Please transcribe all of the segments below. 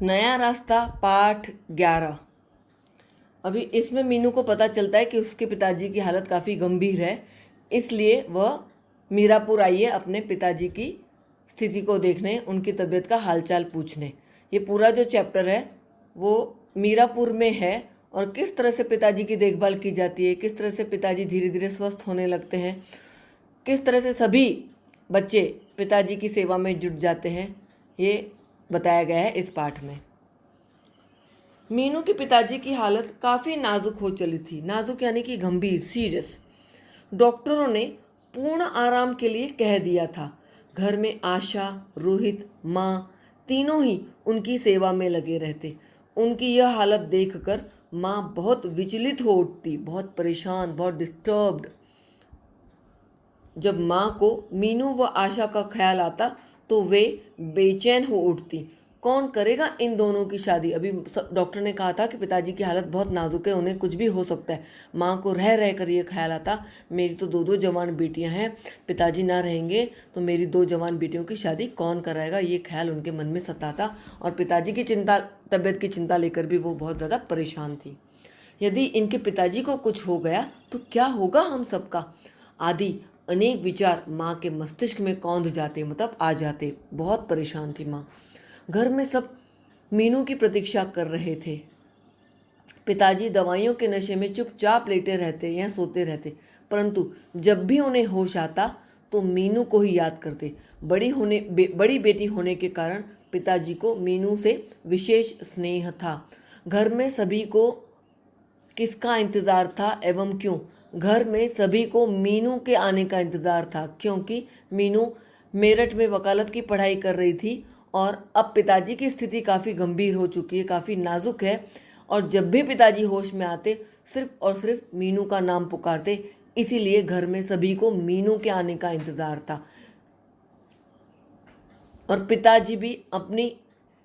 नया रास्ता पाठ 11। अभी इसमें मीनू को पता चलता है कि उसके पिताजी की हालत काफ़ी गंभीर है, इसलिए वह मीरापुर आई है अपने पिताजी की स्थिति को देखने, उनकी तबीयत का हालचाल पूछने। ये पूरा जो चैप्टर है वो मीरापुर में है और किस तरह से पिताजी की देखभाल की जाती है, किस तरह से पिताजी धीरे धीरे स्वस्थ होने लगते हैं, किस तरह से सभी बच्चे पिताजी की सेवा में जुट जाते हैं, ये बताया गया है इस पाठ में। मीनू के पिताजी की हालत काफ़ी नाजुक हो चली थी। नाजुक यानी कि गंभीर, सीरियस। डॉक्टरों ने पूर्ण आराम के लिए कह दिया था। घर में आशा, रोहित, माँ तीनों ही उनकी सेवा में लगे रहते। उनकी यह हालत देखकर माँ बहुत विचलित हो उठती, बहुत परेशान, बहुत डिस्टर्ब्ड। जब माँ को मीनू व आशा का ख्याल आता तो वे बेचैन हो उठती। कौन करेगा इन दोनों की शादी? अभी डॉक्टर ने कहा था कि पिताजी की हालत बहुत नाजुक है, उन्हें कुछ भी हो सकता है। माँ को रह रह कर ये ख्याल आता, मेरी तो दो दो जवान बेटियां हैं, पिताजी ना रहेंगे तो मेरी दो जवान बेटियों की शादी कौन कराएगा, ये ख्याल उनके मन में सताता। और पिताजी की चिंता, तबीयत की चिंता लेकर भी वो बहुत ज़्यादा परेशान थी। यदि इनके पिताजी को कुछ हो गया तो क्या होगा हम सबका, आदि अनेक विचार माँ के मस्तिष्क में कौंध जाते, मतलब आ जाते। बहुत परेशान थी माँ। घर में सब मीनू की प्रतीक्षा कर रहे थे। पिताजी दवाइयों के नशे में चुपचाप लेटे रहते या सोते रहते, परंतु जब भी उन्हें होश आता तो मीनू को ही याद करते। बड़ी बेटी होने के कारण पिताजी को मीनू से विशेष स्नेह था। घर में सभी को किसका इंतज़ार था एवं क्यों? घर में सभी को मीनू के आने का इंतज़ार था, क्योंकि मीनू मेरठ में वकालत की पढ़ाई कर रही थी और अब पिताजी की स्थिति काफ़ी गंभीर हो चुकी है, काफ़ी नाजुक है। और जब भी पिताजी होश में आते सिर्फ और सिर्फ मीनू का नाम पुकारते, इसीलिए घर में सभी को मीनू के आने का इंतज़ार था। और पिताजी भी अपनी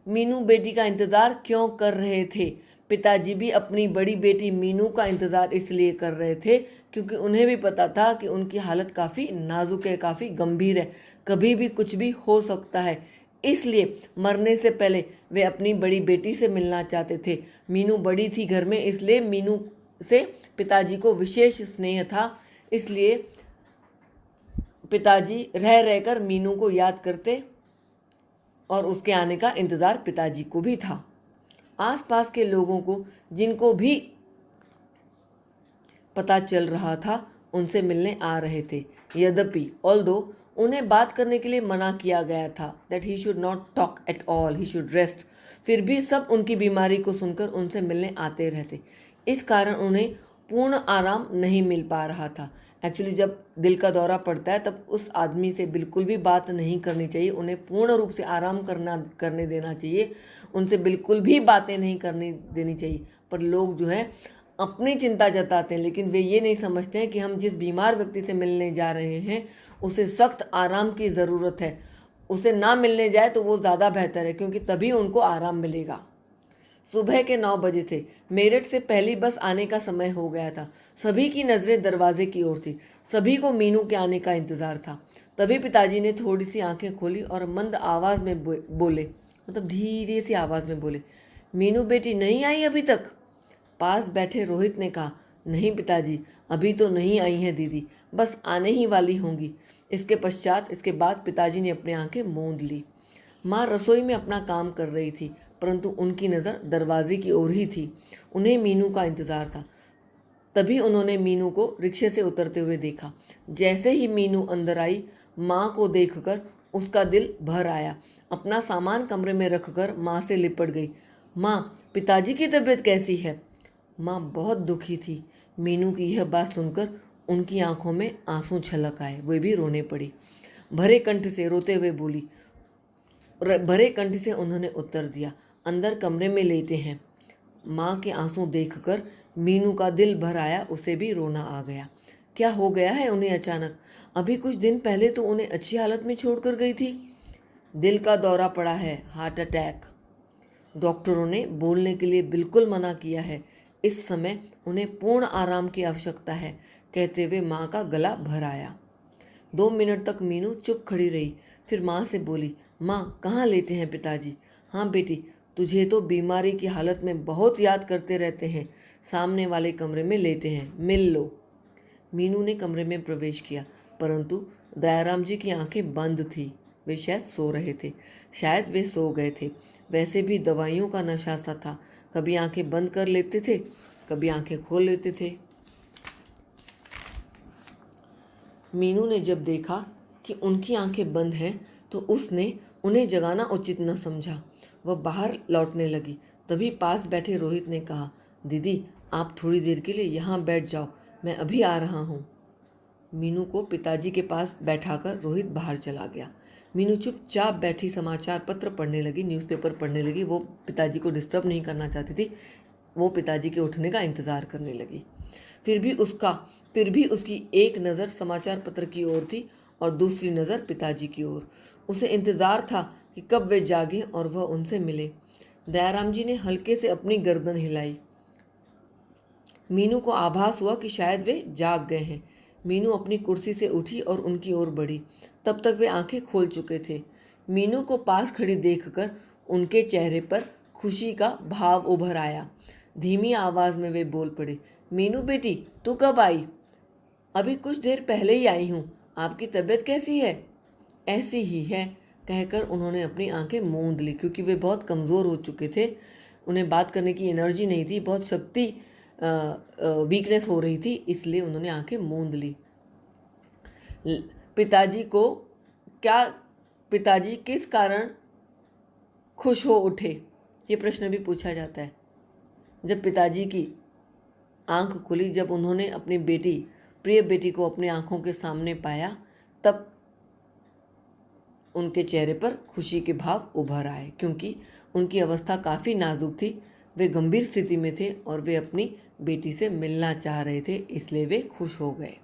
मीनू बेटी का इंतज़ार क्यों कर रहे थे? पिताजी भी अपनी बड़ी बेटी मीनू का इंतज़ार इसलिए कर रहे थे क्योंकि उन्हें भी पता था कि उनकी हालत काफ़ी नाजुक है, काफ़ी गंभीर है, कभी भी कुछ भी हो सकता है। इसलिए मरने से पहले वे अपनी बड़ी बेटी से मिलना चाहते थे। मीनू बड़ी थी घर में, इसलिए मीनू से पिताजी को विशेष स्नेह था। इसलिए पिताजी रह रहकर मीनू को याद करते और उसके आने का इंतज़ार पिताजी को भी था। आसपास के लोगों को जिनको भी पता चल रहा था उनसे मिलने आ रहे थे। यद्यपि ऑल्दो उन्हें बात करने के लिए मना किया गया था, that he should not talk at all, he should rest, फिर भी सब उनकी बीमारी को सुनकर उनसे मिलने आते रहते। इस कारण उन्हें पूर्ण आराम नहीं मिल पा रहा था। एक्चुअली जब दिल का दौरा पड़ता है तब उस आदमी से बिल्कुल भी बात नहीं करनी चाहिए, उन्हें पूर्ण रूप से आराम करने देना चाहिए, उनसे बिल्कुल भी बातें नहीं करनी देनी चाहिए। पर लोग जो है अपनी चिंता जताते हैं, लेकिन वे ये नहीं समझते हैं कि हम जिस बीमार व्यक्ति से मिलने जा रहे हैं उसे सख्त आराम की ज़रूरत है। उसे ना मिलने जाए तो वो ज़्यादा बेहतर है, क्योंकि तभी उनको आराम मिलेगा। सुबह के 9 बजे थे। मेरठ से पहली बस आने का समय हो गया था। सभी की नज़रें दरवाजे की ओर थी। सभी को मीनू के आने का इंतज़ार था। तभी पिताजी ने थोड़ी सी आंखें खोली और मंद आवाज़ में बोले, मतलब धीरे सी आवाज़ में बोले, मीनू बेटी नहीं आई अभी तक? पास बैठे रोहित ने कहा, नहीं पिताजी, अभी तो नहीं आई हैं दीदी, बस आने ही वाली होंगी। इसके बाद पिताजी ने अपनी आंखें मूंद ली। माँ रसोई में अपना काम कर रही थी, परंतु उनकी नज़र दरवाजे की ओर ही थी। उन्हें मीनू का इंतज़ार था। तभी उन्होंने मीनू को रिक्शे से उतरते हुए देखा। जैसे ही मीनू अंदर आई, माँ को देखकर उसका दिल भर आया। अपना सामान कमरे में रखकर माँ से लिपट गई। माँ, पिताजी की तबीयत कैसी है? माँ बहुत दुखी थी। मीनू की यह बात सुनकर उनकी आंखों में आंसू छलक आए, वे भी रोने पड़ी। भरे कंठ से रोते हुए बोली, भरे कंठ से उन्होंने उत्तर दिया, अंदर कमरे में लेटे हैं। माँ के आंसू देखकर मीनू का दिल भर आया, उसे भी रोना आ गया। क्या हो गया है उन्हें अचानक? अभी कुछ दिन पहले तो उन्हें अच्छी हालत में छोड़कर गई थी। दिल का दौरा पड़ा है, हार्ट अटैक। डॉक्टरों ने बोलने के लिए बिल्कुल मना किया है। इस समय उन्हें पूर्ण आराम की आवश्यकता है, कहते हुए माँ का गला भर आया। 2 मिनट तक मीनू चुप खड़ी रही, फिर माँ से बोली, माँ कहाँ लेटे हैं पिताजी? हाँ बेटी, तुझे तो बीमारी की हालत में बहुत याद करते रहते हैं। सामने वाले कमरे में लेटे हैं, मिल लो। मीनू ने कमरे में प्रवेश किया, परंतु दयाराम जी की आंखें बंद थी। वे शायद सो रहे थे, शायद वे सो गए थे। वैसे भी दवाइयों का नशा सा था, कभी आंखें बंद कर लेते थे, कभी आंखें खोल लेते थे। मीनू ने जब देखा कि उनकी आंखें बंद हैं तो उसने उन्हें जगाना उचित न समझा। वह बाहर लौटने लगी। तभी पास बैठे रोहित ने कहा, दीदी आप थोड़ी देर के लिए यहाँ बैठ जाओ, मैं अभी आ रहा हूँ। मीनू को पिताजी के पास बैठाकर रोहित बाहर चला गया। मीनू चुपचाप बैठी समाचार पत्र पढ़ने लगी, न्यूज़पेपर पढ़ने लगी। वो पिताजी को डिस्टर्ब नहीं करना चाहती थी, वो पिताजी के उठने का इंतज़ार करने लगी। फिर भी उसकी एक नज़र समाचार पत्र की ओर थी और दूसरी नज़र पिताजी की ओर। उसे इंतज़ार था कि कब वे जागें और वह उनसे मिले। दयाराम जी ने हल्के से अपनी गर्दन हिलाई। मीनू को आभास हुआ कि शायद वे जाग गए हैं। मीनू अपनी कुर्सी से उठी और उनकी ओर बढ़ी। तब तक वे आंखें खोल चुके थे। मीनू को पास खड़ी देखकर उनके चेहरे पर खुशी का भाव उभर आया। धीमी आवाज में वे बोल पड़े, मीनू बेटी तू कब आई? अभी कुछ देर पहले ही आई हूँ। आपकी तबीयत कैसी है? ऐसी ही है, कहकर उन्होंने अपनी आंखें मूंद ली, क्योंकि वे बहुत कमज़ोर हो चुके थे। उन्हें बात करने की एनर्जी नहीं थी, बहुत शक्ति वीकनेस हो रही थी, इसलिए उन्होंने आंखें मूंद ली। पिताजी को क्या पिताजी किस कारण खुश हो उठे, ये प्रश्न भी पूछा जाता है। जब पिताजी की आंख खुली, जब उन्होंने अपनी बेटी, प्रिय बेटी को अपनी आंखों के सामने पाया, तब उनके चेहरे पर खुशी के भाव उभर आए, क्योंकि उनकी अवस्था काफ़ी नाजुक थी। वे गंभीर स्थिति में थे और वे अपनी बेटी से मिलना चाह रहे थे, इसलिए वे खुश हो गए।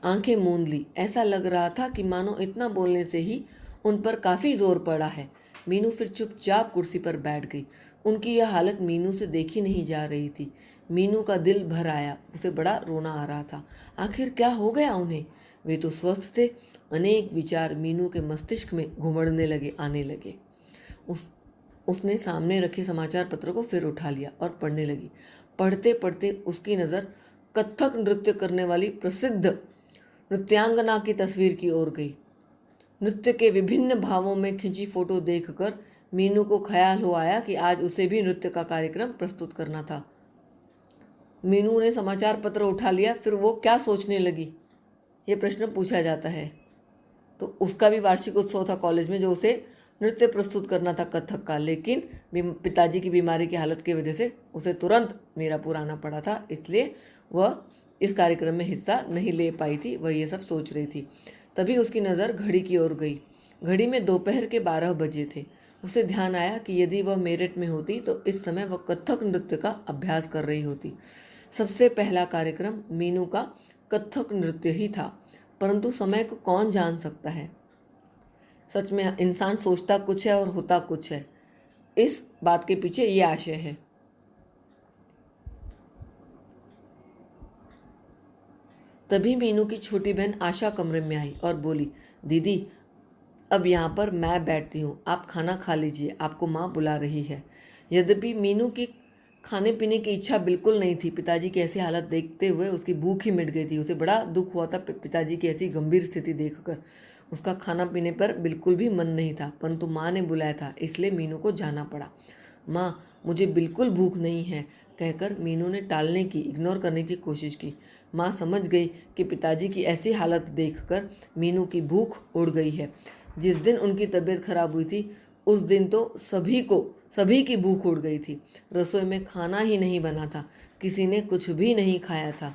आंखें मूंद ली। ऐसा लग रहा था कि मानो इतना बोलने से ही उन पर काफ़ी जोर पड़ा है। मीनू फिर चुपचाप कुर्सी पर बैठ गई। उनकी यह हालत मीनू से देखी नहीं जा रही थी। मीनू का दिल भर आया, उसे बड़ा रोना आ रहा था। आखिर क्या हो गया उन्हें? वे तो स्वस्थ थे। अनेक विचार मीनू के मस्तिष्क में घुमड़ने लगे, आने लगे। उसने सामने रखे समाचार पत्र को फिर उठा लिया और पढ़ने लगी। पढ़ते पढ़ते उसकी नज़र कथक नृत्य करने वाली प्रसिद्ध नृत्यांगना की तस्वीर की ओर गई। नृत्य के विभिन्न भावों में खिंची फोटो देखकर मीनू को ख्याल हो आया कि आज उसे भी नृत्य का कार्यक्रम प्रस्तुत करना था। मीनू ने समाचार पत्र उठा लिया। फिर वो क्या सोचने लगी, ये प्रश्न पूछा जाता है। तो उसका भी वार्षिक उत्सव था कॉलेज में, जो उसे नृत्य प्रस्तुत करना था कथक का, लेकिन पिताजी की बीमारी की हालत की वजह से उसे तुरंत मीरापुर आना पड़ा था, इसलिए वह इस कार्यक्रम में हिस्सा नहीं ले पाई थी। वह ये सब सोच रही थी। तभी उसकी नज़र घड़ी की ओर गई। घड़ी में दोपहर के 12 बजे थे। उसे ध्यान आया कि यदि वह मेरठ में होती तो इस समय वह कथक नृत्य का अभ्यास कर रही होती। सबसे पहला कार्यक्रम मीनू का कथक नृत्य ही था, परंतु समय को कौन जान सकता है। सच में इंसान सोचता कुछ है और होता कुछ है। इस बात के पीछे ये आशय है। तभी मीनू की छोटी बहन आशा कमरे में आई और बोली, दीदी अब यहाँ पर मैं बैठती हूँ, आप खाना खा लीजिए, आपको माँ बुला रही है। यद्यपि मीनू की खाने पीने की इच्छा बिल्कुल नहीं थी। पिताजी की ऐसी हालत देखते हुए उसकी भूख ही मिट गई थी। उसे बड़ा दुख हुआ था पिताजी की ऐसी गंभीर स्थिति देखकर। उसका खाना पीने पर बिल्कुल भी मन नहीं था, परंतु माँ ने बुलाया था, इसलिए मीनू को जाना पड़ा। माँ मुझे बिल्कुल भूख नहीं है, कहकर मीनू ने टालने की, इग्नोर करने की कोशिश की। माँ समझ गई कि पिताजी की ऐसी हालत देखकर मीनू की भूख उड़ गई है। जिस दिन उनकी तबीयत खराब हुई थी उस दिन तो सभी की भूख उड़ गई थी। रसोई में खाना ही नहीं बना था, किसी ने कुछ भी नहीं खाया था।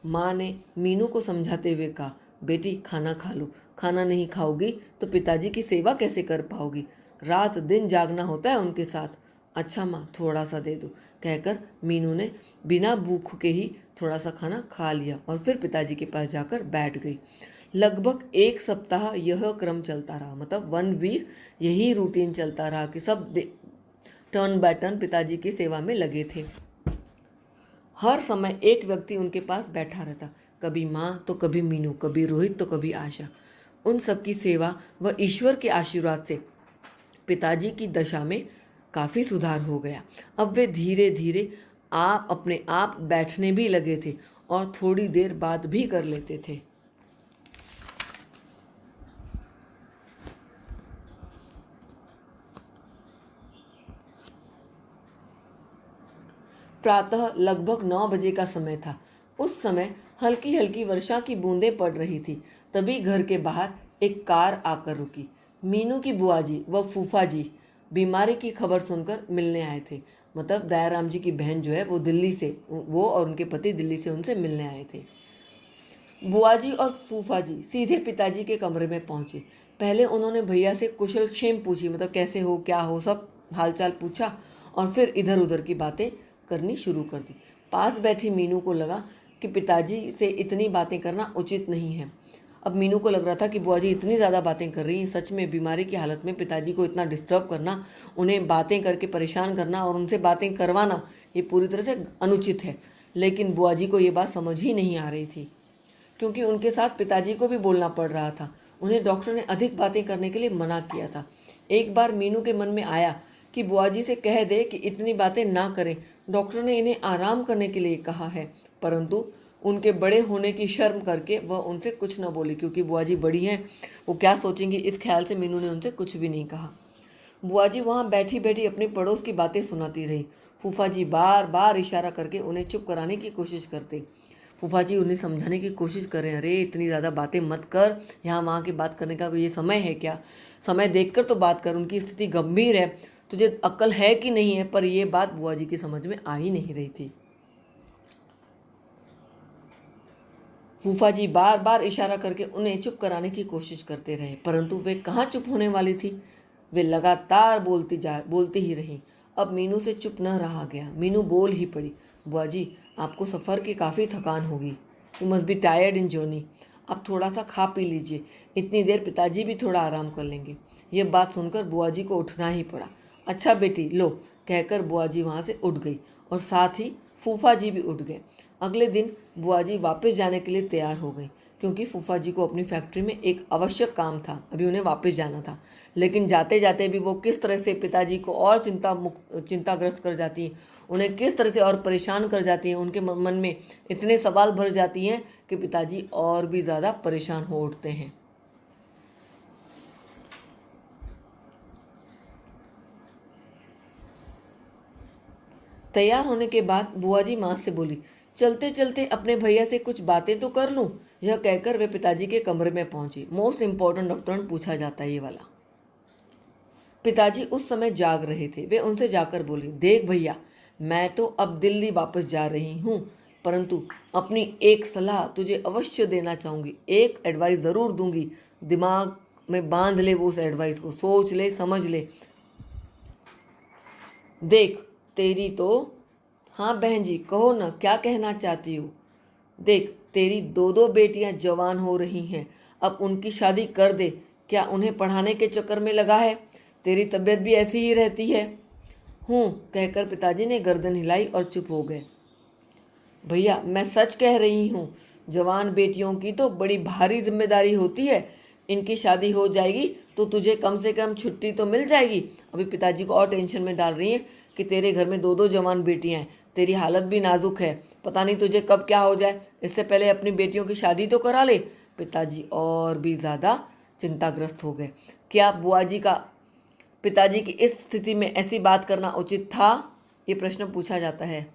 माँ ने मीनू को समझाते हुए कहा, बेटी खाना खा लो, खाना नहीं खाओगी तो पिताजी की सेवा कैसे कर पाओगी? रात दिन जागना होता है उनके साथ। अच्छा माँ थोड़ा सा दे दो, कहकर मीनू ने बिना भूख के ही थोड़ा सा खाना खा लिया और फिर पिताजी के पास जाकर बैठ गई। लगभग 1 सप्ताह यह क्रम चलता रहा, मतलब 1 वीक यही रूटीन चलता रहा कि सब टर्न बाय टर्न पिताजी की सेवा में लगे थे। हर समय एक व्यक्ति उनके पास बैठा रहता, कभी माँ तो कभी मीनू, कभी रोहित तो कभी आशा। उन सबकी सेवा व ईश्वर के आशीर्वाद से पिताजी की दशा में काफ़ी सुधार हो गया। अब वे धीरे धीरे आप अपने आप बैठने भी लगे थे और थोड़ी देर बात भी कर लेते थे। प्रातः लगभग 9 बजे का समय था। उस समय हल्की हल्की वर्षा की बूंदें पड़ रही थी। तभी घर के बाहर एक कार आकर रुकी। मीनू की बुआ जी व फूफा जी बीमारी की खबर सुनकर मिलने आए थे। मतलब दयाराम जी की बहन जो है वो और उनके पति दिल्ली से उनसे मिलने आए थे। बुआ जी और फूफा जी सीधे पिताजी के कमरे में पहुंचे। पहले उन्होंने भैया से कुशल क्षेम पूछी, मतलब कैसे हो, क्या हो, सब हालचाल पूछा और फिर इधर उधर की बातें करनी शुरू कर दी। पास बैठी मीनू को लगा कि पिताजी से इतनी बातें करना उचित नहीं है। अब मीनू को लग रहा था कि बुआ जी इतनी ज़्यादा बातें कर रही हैं, सच में बीमारी की हालत में पिताजी को इतना डिस्टर्ब करना, उन्हें बातें करके परेशान करना और उनसे बातें करवाना ये पूरी तरह से अनुचित है। लेकिन बुआ जी को ये बात समझ ही नहीं आ रही थी, क्योंकि उनके साथ पिताजी को भी बोलना पड़ रहा था। उन्हें डॉक्टर ने अधिक बातें करने के लिए मना किया था। एक बार मीनू के मन में आया कि बुआ जी से कह दे कि इतनी बातें ना करें, डॉक्टर ने इन्हें आराम करने के लिए कहा है। परंतु उनके बड़े होने की शर्म करके वह उनसे कुछ न बोली, क्योंकि बुआ जी बड़ी हैं, वो क्या सोचेंगी, इस ख्याल से मीनू ने उनसे कुछ भी नहीं कहा। बुआ जी वहाँ बैठी बैठी अपने पड़ोस की बातें सुनाती रही। फूफा जी बार बार इशारा करके उन्हें चुप कराने की कोशिश करते। फूफा जी उन्हें समझाने की कोशिश करें, अरे इतनी ज़्यादा बातें मत कर, यहाँ वहाँ की बात करने का ये समय है क्या, समय देखकर तो बात कर, उनकी स्थिति गंभीर है, तुझे अक्ल है कि नहीं है। पर यह बात बुआ जी की समझ में आ ही नहीं रही थी। फूफा जी बार बार इशारा करके उन्हें चुप कराने की कोशिश करते रहे, परंतु वे कहाँ चुप होने वाली थी। वे लगातार बोलती ही रही। अब मीनू से चुप न रहा गया। मीनू बोल ही पड़ी, बुआ जी आपको सफ़र की काफ़ी थकान होगी, you must be tired in journey, आप थोड़ा सा खा पी लीजिए, इतनी देर पिताजी भी थोड़ा आराम कर लेंगे। यह बात सुनकर बुआ जी को उठना ही पड़ा। अच्छा बेटी लो, कहकर बुआ जी वहाँ से उठ गई और साथ ही फूफा जी भी उठ गए। अगले दिन बुआ जी वापस जाने के लिए तैयार हो गई, क्योंकि फूफा जी को अपनी फैक्ट्री में एक आवश्यक काम था, अभी उन्हें वापस जाना था। लेकिन जाते जाते भी वो किस तरह से पिताजी को और चिंताग्रस्त कर जाती हैं, उन्हें किस तरह से और परेशान कर जाती हैं, उनके मन में इतने सवाल भर जाती हैं कि पिताजी और भी ज़्यादा परेशान हो उठते हैं। तैयार होने के बाद बुआ जी माँ से बोली, चलते चलते अपने भैया से कुछ बातें तो कर लूँ। यह कहकर वे पिताजी के कमरे में पहुंची। मोस्ट इंपॉर्टेंट ऑफ टर्न पूछा जाता है ये वाला। पिताजी उस समय जाग रहे थे। वे उनसे जाकर बोली, देख भैया मैं तो अब दिल्ली वापस जा रही हूँ, परंतु अपनी एक सलाह तुझे अवश्य देना चाहूँगी, एक एडवाइस ज़रूर दूंगी, दिमाग में बांध ले, वो उस एडवाइस को सोच ले, समझ ले। देख तेरी तो, हाँ बहन जी कहो ना, क्या कहना चाहती हो। देख तेरी दो दो बेटियां जवान हो रही हैं, अब उनकी शादी कर दे। क्या उन्हें पढ़ाने के चक्कर में लगा है? तेरी तबीयत भी ऐसी ही रहती है। कहकर पिताजी ने गर्दन हिलाई और चुप हो गए। भैया मैं सच कह रही हूँ, जवान बेटियों की तो बड़ी भारी जिम्मेदारी होती है। इनकी शादी हो जाएगी तो तुझे कम से कम छुट्टी तो मिल जाएगी। अभी पिताजी को और टेंशन में डाल रही है कि तेरे घर में दो दो जवान बेटियां हैं, तेरी हालत भी नाजुक है, पता नहीं तुझे कब क्या हो जाए, इससे पहले अपनी बेटियों की शादी तो करा ले। पिताजी और भी ज़्यादा चिंताग्रस्त हो गए। क्या बुआ जी का पिताजी की इस स्थिति में ऐसी बात करना उचित था? ये प्रश्न पूछा जाता है।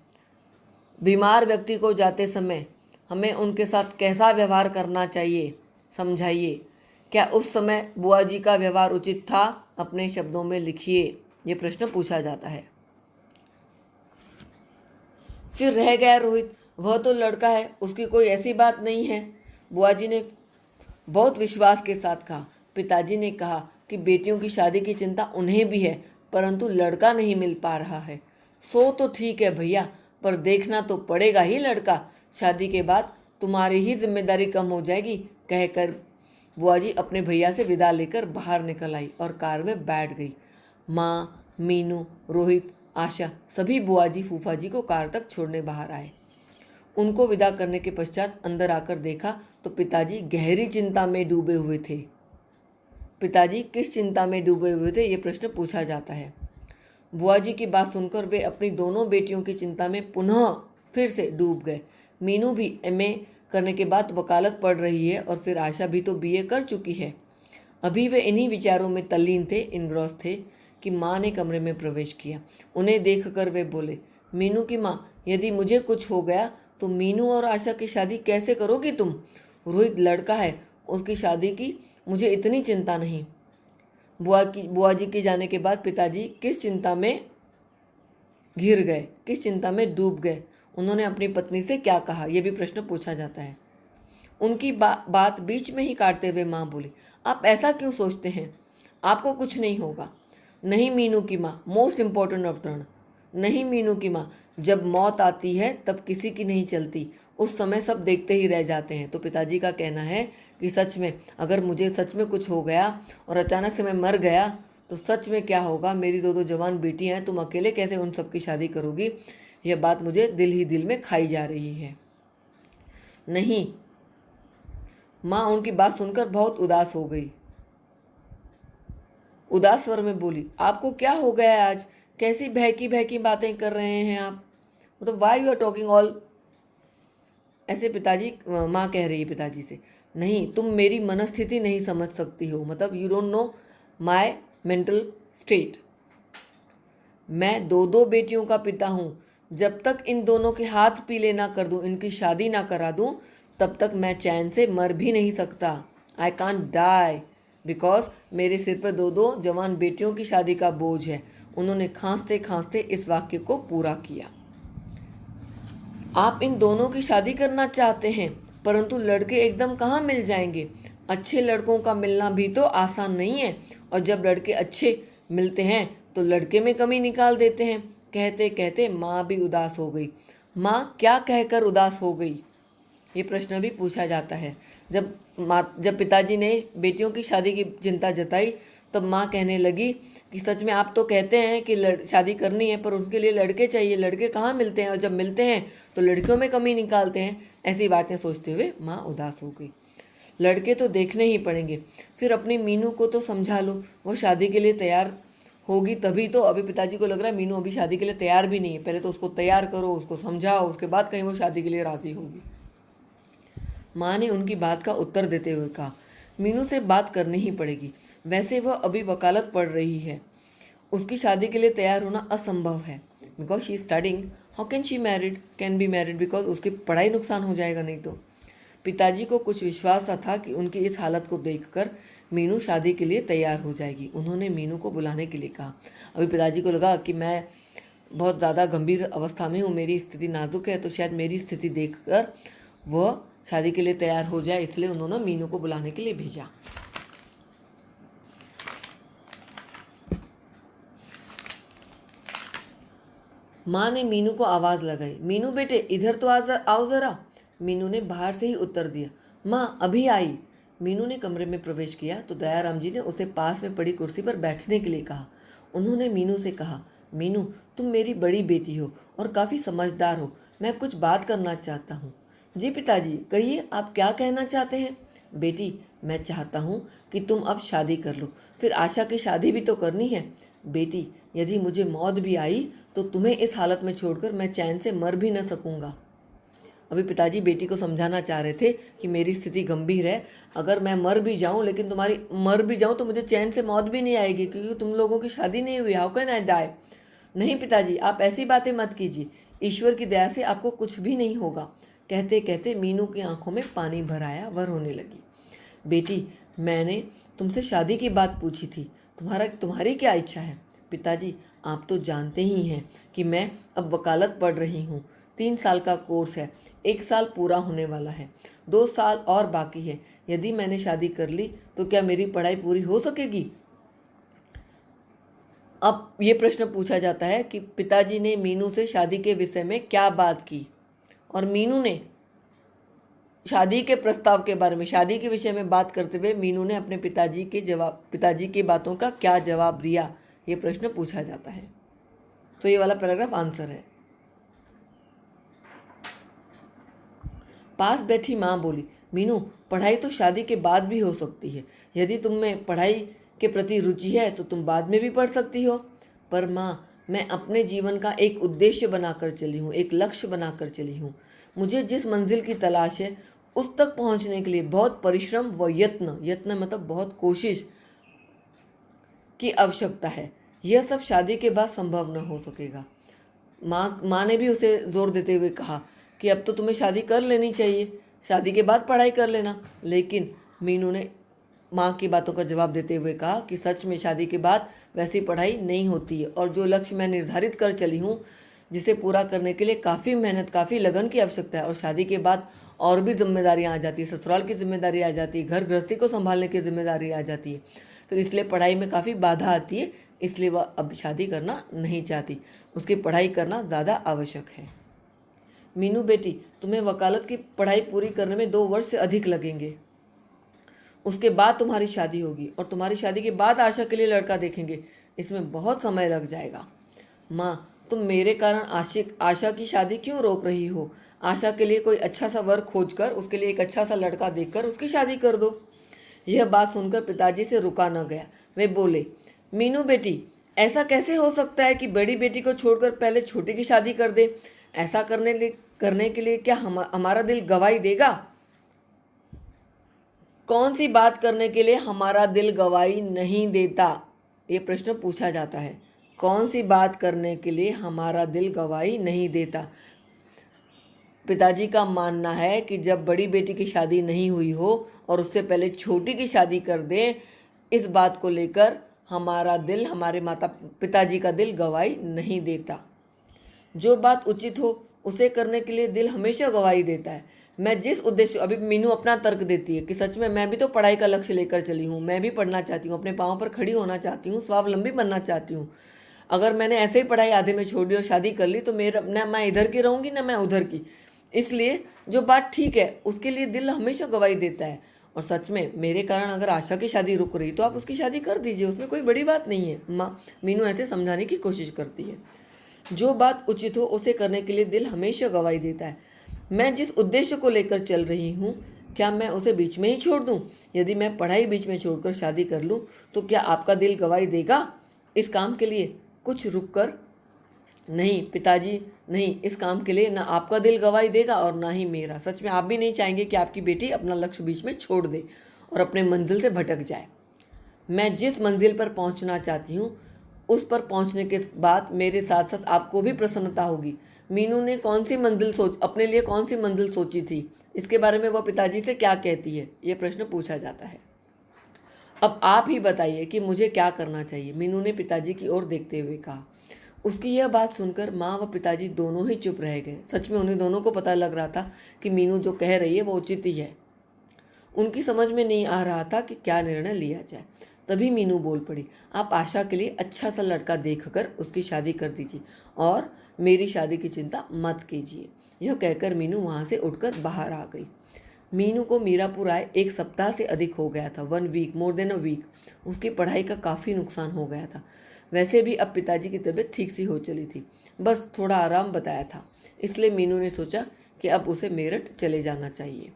बीमार व्यक्ति को जाते समय हमें उनके साथ कैसा व्यवहार करना चाहिए, समझाइए। क्या उस समय बुआ जी का व्यवहार उचित था? अपने शब्दों में लिखिए। ये प्रश्न पूछा जाता है। फिर रह गया रोहित, वह तो लड़का है, उसकी कोई ऐसी बात नहीं है। बुआ जी ने बहुत विश्वास के साथ कहा। पिताजी ने कहा कि बेटियों की शादी की चिंता उन्हें भी है, परंतु लड़का नहीं मिल पा रहा है। सो तो ठीक है भैया, पर देखना तो पड़ेगा ही लड़का। शादी के बाद तुम्हारी ही जिम्मेदारी कम हो जाएगी, कहकर बुआ जी अपने भैया से विदा लेकर बाहर निकल आई और कार में बैठ गई। माँ, मीनू, रोहित, आशा सभी बुआ जी फूफा जी को कार तक छोड़ने बाहर आए। उनको विदा करने के पश्चात अंदर आकर देखा तो पिताजी गहरी चिंता में डूबे हुए थे। पिताजी किस चिंता में डूबे हुए थे, ये प्रश्न पूछा जाता है। बुआ जी की बात सुनकर वे अपनी दोनों बेटियों की चिंता में पुनः फिर से डूब गए। मीनू भी एमए करने के बाद वकालत पढ़ रही है और फिर आशा भी तो बीए कर चुकी है। अभी वे इन्हीं विचारों में तल्लीन थे, इनग्रॉस थे कि माँ ने कमरे में प्रवेश किया। उन्हें देखकर वे बोले, मीनू की माँ, यदि मुझे कुछ हो गया तो मीनू और आशा की शादी कैसे करोगी तुम? रोहित लड़का है, उसकी शादी की मुझे इतनी चिंता नहीं। बुआ जी के जाने के बाद पिताजी किस चिंता में घिर गए, किस चिंता में डूब गए? उन्होंने अपनी पत्नी से क्या कहा, यह भी प्रश्न पूछा जाता है। उनकी बात बीच में ही काटते हुए माँ बोली, आप ऐसा क्यों सोचते हैं? आपको कुछ नहीं होगा। नहीं मीनू की माँ, मोस्ट इम्पोर्टेंट अवतरण। नहीं मीनू की माँ, जब मौत आती है तब किसी की नहीं चलती, उस समय सब देखते ही रह जाते हैं। तो पिताजी का कहना है कि सच में अगर मुझे सच में कुछ हो गया और अचानक से मैं मर गया तो सच में क्या होगा? मेरी दो जवान बेटियां हैं, तुम अकेले कैसे उन सबकी शादी करोगी? यह बात मुझे दिल ही दिल में खाई जा रही है। नहीं। माँ उनकी बात सुनकर बहुत उदास हो गई। उदास स्वर में बोली, आपको क्या हो गया है आज? कैसी बहकी बहकी बातें कर रहे हैं आप? मतलब why you are talking all ऐसे? पिताजी माँ कह रही है पिताजी से, नहीं तुम मेरी मनस्थिति नहीं समझ सकती हो, मतलब you don't know my mental state. मैं दो बेटियों का पिता हूँ। जब तक इन दोनों के हाथ पीले ना कर दूँ, इनकी शादी ना करा दूँ, तब तक मैं चैन से मर भी नहीं सकता। आई कांट डाई बिकॉज मेरे सिर पर दो जवान बेटियों की शादी का बोझ है। उन्होंने खांसते खांसते इस वाक्य को पूरा किया। आप इन दोनों की शादी करना चाहते हैं, परंतु लड़के एकदम कहाँ मिल जाएंगे? अच्छे लड़कों का मिलना भी तो आसान नहीं है, और जब लड़के अच्छे मिलते हैं तो लड़के में कमी निकाल देते हैं। कहते कहते माँ भी उदास हो गई। माँ क्या कहकर उदास हो गई, ये प्रश्न भी पूछा जाता है। जब पिताजी ने बेटियों की शादी की चिंता जताई तब माँ कहने लगी कि सच में आप तो कहते हैं कि शादी करनी है, पर उसके लिए लड़के चाहिए, लड़के कहाँ मिलते हैं, और जब मिलते हैं तो लड़कियों में कमी निकालते हैं। ऐसी बातें सोचते हुए माँ उदास हो गई। लड़के तो देखने ही पड़ेंगे, फिर अपनी मीनू को तो समझा लो, वो शादी के लिए तैयार होगी तभी तो। अभी पिताजी को लग रहा है मीनू अभी शादी के लिए तैयार भी नहीं है, पहले तो उसको तैयार करो, उसको समझाओ, उसके बाद कहीं वो शादी के लिए राजी होगी। माँ ने उनकी बात का उत्तर देते हुए कहा, मीनू से बात करनी ही पड़ेगी। वैसे वह अभी वकालत पढ़ रही है, उसकी शादी के लिए तैयार होना असंभव है। Because she studying, how can she married can be married, because उसकी पढ़ाई नुकसान हो जाएगा नहीं तो। पिताजी को कुछ विश्वास सा था कि उनकी इस हालत को देखकर मीनू शादी के लिए तैयार हो जाएगी। उन्होंने मीनू को बुलाने के लिए कहा। अभी पिताजी को लगा कि मैं बहुत ज़्यादा गंभीर अवस्था में हूँ, मेरी स्थिति नाजुक है, तो शायद मेरी स्थिति देखकर वह शादी के लिए तैयार हो जाए, इसलिए उन्होंने मीनू को बुलाने के लिए भेजा। माँ ने मीनू को आवाज़ लगाई, मीनू बेटे इधर तो आओ ज़रा। मीनू ने बाहर से ही उत्तर दिया, माँ अभी आई। मीनू ने कमरे में प्रवेश किया तो दयाराम जी ने उसे पास में पड़ी कुर्सी पर बैठने के लिए कहा। उन्होंने मीनू से कहा, मीनू तुम मेरी बड़ी बेटी हो और काफ़ी समझदार हो, मैं कुछ बात करना चाहता हूँ। जी पिताजी कहिए, आप क्या कहना चाहते हैं? बेटी मैं चाहता हूँ कि तुम अब शादी कर लो, फिर आशा की शादी भी तो करनी है। बेटी यदि मुझे मौत भी आई तो तुम्हें इस हालत में छोड़कर मैं चैन से मर भी न सकूंगा। अभी पिताजी बेटी को समझाना चाह रहे थे कि मेरी स्थिति गंभीर है, अगर मैं मर भी जाऊं, लेकिन तुम्हारी मर भी जाऊं तो मुझे चैन से मौत भी नहीं आएगी, क्योंकि तुम लोगों की शादी नहीं हुई। How can I die? नहीं पिताजी आप ऐसी बातें मत कीजिए, ईश्वर की दया से आपको कुछ भी नहीं होगा। कहते कहते मीनू की आंखों में पानी भर आया, वह रोने लगी। बेटी मैंने तुमसे शादी की बात पूछी थी, तुम्हारी क्या इच्छा है? पिताजी आप तो जानते ही हैं कि मैं अब वकालत पढ़ रही हूँ। 3 साल का कोर्स है, 1 साल पूरा होने वाला है, 2 साल और बाकी है। यदि मैंने शादी कर ली तो क्या मेरी पढ़ाई पूरी हो सकेगी? अब ये प्रश्न पूछा जाता है कि पिताजी ने मीनू से शादी के विषय में क्या बात की, और मीनू ने शादी के प्रस्ताव के बारे में, शादी के विषय में बात करते हुए मीनू ने अपने पिताजी की बातों का क्या जवाब दिया, ये प्रश्न पूछा जाता है। तो ये वाला पैराग्राफ आंसर है। पास बैठी माँ बोली, मीनू पढ़ाई तो शादी के बाद भी हो सकती है। यदि तुम में पढ़ाई के प्रति रुचि है तो तुम बाद में भी पढ़ सकती हो। पर माँ, मैं अपने जीवन का एक उद्देश्य बनाकर चली हूँ, एक लक्ष्य बनाकर चली हूँ। मुझे जिस मंजिल की तलाश है उस तक पहुँचने के लिए बहुत परिश्रम व यत्न, यत्न मतलब बहुत कोशिश की आवश्यकता है। यह सब शादी के बाद संभव न हो सकेगा। माँ ने भी उसे जोर देते हुए कहा कि अब तो तुम्हें शादी कर लेनी चाहिए, शादी के बाद पढ़ाई कर लेना। लेकिन मीनू ने माँ की बातों का जवाब देते हुए कहा कि सच में शादी के बाद वैसी पढ़ाई नहीं होती है, और जो लक्ष्य मैं निर्धारित कर चली हूँ, जिसे पूरा करने के लिए काफ़ी मेहनत, काफ़ी लगन की आवश्यकता है, और शादी के बाद और भी जिम्मेदारियाँ आ जाती है, ससुराल की जिम्मेदारी आ जाती है, घर गृहस्थी को संभालने की जिम्मेदारी आ जाती है, फिर इसलिए पढ़ाई में काफ़ी बाधा आती है। इसलिए वह अब शादी करना नहीं चाहती, उसकी पढ़ाई करना ज़्यादा आवश्यक है। मीनू बेटी, तुम्हें वकालत की पढ़ाई पूरी करने में 2 वर्ष से अधिक लगेंगे। उसके बाद तुम्हारी शादी होगी, और तुम्हारी शादी के बाद आशा के लिए लड़का देखेंगे। इसमें बहुत समय लग जाएगा। माँ, तुम मेरे कारण आशा की शादी क्यों रोक रही हो? आशा के लिए कोई अच्छा सा वर खोज कर, उसके लिए एक अच्छा सा लड़का देखकर उसकी शादी कर दो। यह बात सुनकर पिताजी से रुका न गया। वे बोले, मीनू बेटी, ऐसा कैसे हो सकता है कि बड़ी बेटी को छोड़कर पहले छोटी की शादी कर दे? ऐसा करने के लिए क्या हमारा दिल गवाही देगा? कौन सी बात करने के लिए हमारा दिल गवाही नहीं देता? ये प्रश्न पूछा जाता है। कौन सी बात करने के लिए हमारा दिल गवाही नहीं देता? पिताजी का मानना है कि जब बड़ी बेटी की शादी नहीं हुई हो और उससे पहले छोटी की शादी कर दे, इस बात को लेकर हमारा दिल, हमारे माता पिताजी का दिल गवाही नहीं देता। जो बात उचित हो उसे करने के लिए दिल हमेशा गवाही देता है। मैं जिस उद्देश्य, अभी मीनू अपना तर्क देती है कि सच में मैं भी तो पढ़ाई का लक्ष्य लेकर चली हूँ, मैं भी पढ़ना चाहती हूँ, अपने पाँव पर खड़ी होना चाहती हूँ, स्वावलंबी बनना चाहती हूँ। अगर मैंने ऐसे ही पढ़ाई आधे में छोड़ दी और शादी कर ली तो मेरा न मैं इधर की रहूँगी न मैं उधर की। इसलिए जो बात ठीक है उसके लिए दिल हमेशा गवाही देता है। और सच में मेरे कारण अगर आशा की शादी रुक रही तो आप उसकी शादी कर दीजिए, उसमें कोई बड़ी बात नहीं है। माँ, मीनू ऐसे समझाने की कोशिश करती है। जो बात उचित हो उसे करने के लिए दिल हमेशा गवाही देता है। मैं जिस उद्देश्य को लेकर चल रही हूँ, क्या मैं उसे बीच में ही छोड़ दूँ? यदि मैं पढ़ाई बीच में छोड़कर शादी कर लूँ तो क्या आपका दिल गवाही देगा इस काम के लिए? कुछ रुक कर, नहीं पिताजी, नहीं, इस काम के लिए ना आपका दिल गवाही देगा और ना ही मेरा। सच में आप भी नहीं चाहेंगे कि आपकी बेटी अपना लक्ष्य बीच में छोड़ दे और अपने मंजिल से भटक जाए। मैं जिस मंजिल पर पहुंचना चाहती हूँ उस पर पहुंचने के बाद मेरे साथ साथ आपको भी प्रसन्नता होगी। मीनू ने अपने लिए कौन सी मंजिल सोची थी, इसके बारे में वह पिताजी से क्या कहती है, ये प्रश्न पूछा जाता है। अब आप ही बताइए कि मुझे क्या करना चाहिए, मीनू ने पिताजी की ओर देखते हुए कहा। उसकी यह बात सुनकर माँ व पिताजी दोनों ही चुप रह गए। सच में उन्हें दोनों को पता लग रहा था कि मीनू जो कह रही है वो उचित ही है। उनकी समझ में नहीं आ रहा था कि क्या निर्णय लिया जाए। तभी मीनू बोल पड़ी, आप आशा के लिए अच्छा सा लड़का देखकर उसकी शादी कर दीजिए और मेरी शादी की चिंता मत कीजिए। यह कहकर मीनू वहाँ से उठकर बाहर आ गई। मीनू को मीरापुर आए 1 सप्ताह से अधिक हो गया था। 1 week, more than a week. उसकी पढ़ाई का काफ़ी नुकसान हो गया था। वैसे भी अब पिताजी की तबीयत ठीक सी हो चली थी, बस थोड़ा आराम बताया था। इसलिए मीनू ने सोचा कि अब उसे मेरठ चले जाना चाहिए।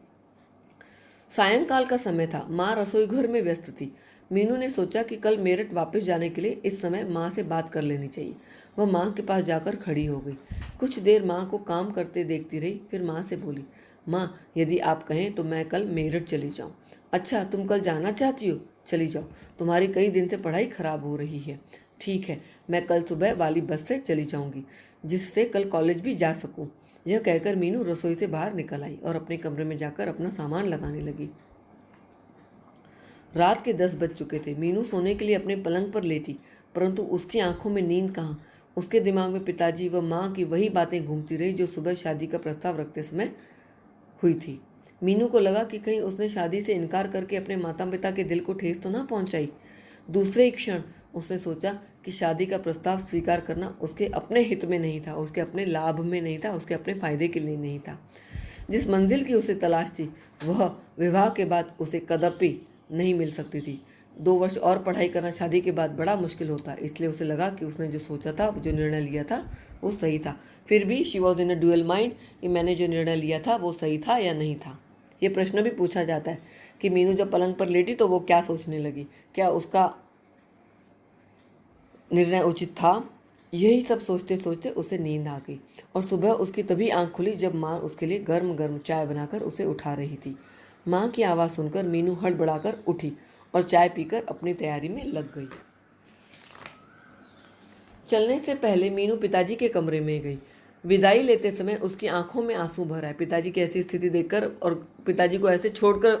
सायंकाल का समय था। माँ रसोई घर में व्यस्त थी। मीनू ने सोचा कि कल मेरठ वापस जाने के लिए इस समय माँ से बात कर लेनी चाहिए। वह माँ के पास जाकर खड़ी हो गई। कुछ देर माँ को काम करते देखती रही, फिर माँ से बोली, माँ, यदि आप कहें तो मैं कल मेरठ चली जाऊँ। अच्छा, तुम कल जाना चाहती हो? चली जाओ, तुम्हारी कई दिन से पढ़ाई खराब हो रही है। ठीक है, मैं कल सुबह वाली बस से चली जाऊँगी, जिससे कल कॉलेज भी जा सकूँ। यह कहकर मीनू रसोई से बाहर निकल आई और अपने कमरे में जाकर अपना सामान लगाने लगी। रात के 10 बज चुके थे। मीनू सोने के लिए अपने पलंग पर लेटी, परंतु उसकी आंखों में नींद कहाँ। उसके दिमाग में पिताजी व माँ की वही बातें घूमती रही जो सुबह शादी का प्रस्ताव रखते समय हुई थी। मीनू को लगा कि कहीं उसने शादी से इनकार करके अपने माता पिता के दिल को ठेस तो ना पहुंचाई। दूसरे ही क्षण उसने सोचा कि शादी का प्रस्ताव स्वीकार करना उसके अपने हित में नहीं था, उसके अपने लाभ में नहीं था, उसके अपने फायदे के लिए नहीं था। जिस मंजिल की उसे तलाश थी वह विवाह के बाद उसे कदापि नहीं मिल सकती थी। 2 वर्ष और पढ़ाई करना शादी के बाद बड़ा मुश्किल होता, इसलिए उसे लगा कि उसने जो सोचा था, जो निर्णय लिया था वो सही था। फिर भी she was in a dual mind कि मैंने जो निर्णय लिया था वो सही था या नहीं था। ये प्रश्न भी पूछा जाता है कि मीनू जब पलंग पर लेटी तो वो क्या सोचने लगी। क्या उसका निर्णय उचित था। यही सब सोचते सोचते उसे नींद आ गई और सुबह उसकी तभी आंख खुली जब माँ उसके लिए गर्म गर्म चाय बनाकर उसे उठा रही थी। माँ की आवाज़ सुनकर मीनू हड़बड़ाकर उठी और चाय पीकर अपनी तैयारी में लग गई। चलने से पहले मीनू पिताजी के कमरे में गई। विदाई लेते समय उसकी आंखों में आंसू भर आए। पिताजी की ऐसी स्थिति देखकर और पिताजी को ऐसे छोड़कर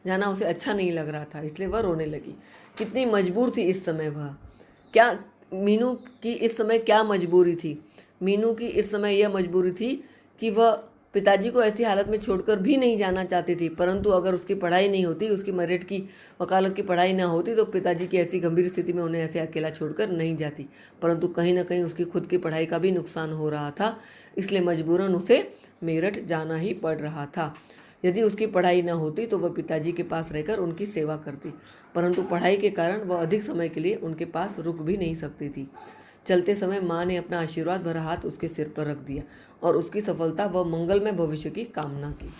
जाना उसे अच्छा नहीं लग रहा था, इसलिए वह रोने लगी। कितनी मजबूर थी इस समय वह। क्या मीनू की इस समय क्या मजबूरी थी? मीनू की इस समय यह मजबूरी थी कि वह पिताजी को ऐसी हालत में छोड़कर भी नहीं जाना चाहती थी, परंतु अगर उसकी पढ़ाई नहीं होती, उसकी मेरिट की वकालत की पढ़ाई ना होती तो पिताजी की ऐसी गंभीर स्थिति में उन्हें ऐसे अकेला छोड़कर नहीं जाती। परंतु कहीं ना कहीं उसकी खुद की पढ़ाई का भी नुकसान हो रहा था, इसलिए मजबूरन उसे मेरठ जाना ही पड़ रहा था। यदि उसकी पढ़ाई न होती तो वह पिताजी के पास रहकर उनकी सेवा करती, परंतु पढ़ाई के कारण वह अधिक समय के लिए उनके पास रुक भी नहीं सकती थी। चलते समय माँ ने अपना आशीर्वाद भरा हाथ उसके सिर पर रख दिया और उसकी सफलता व मंगलमय भविष्य की कामना की।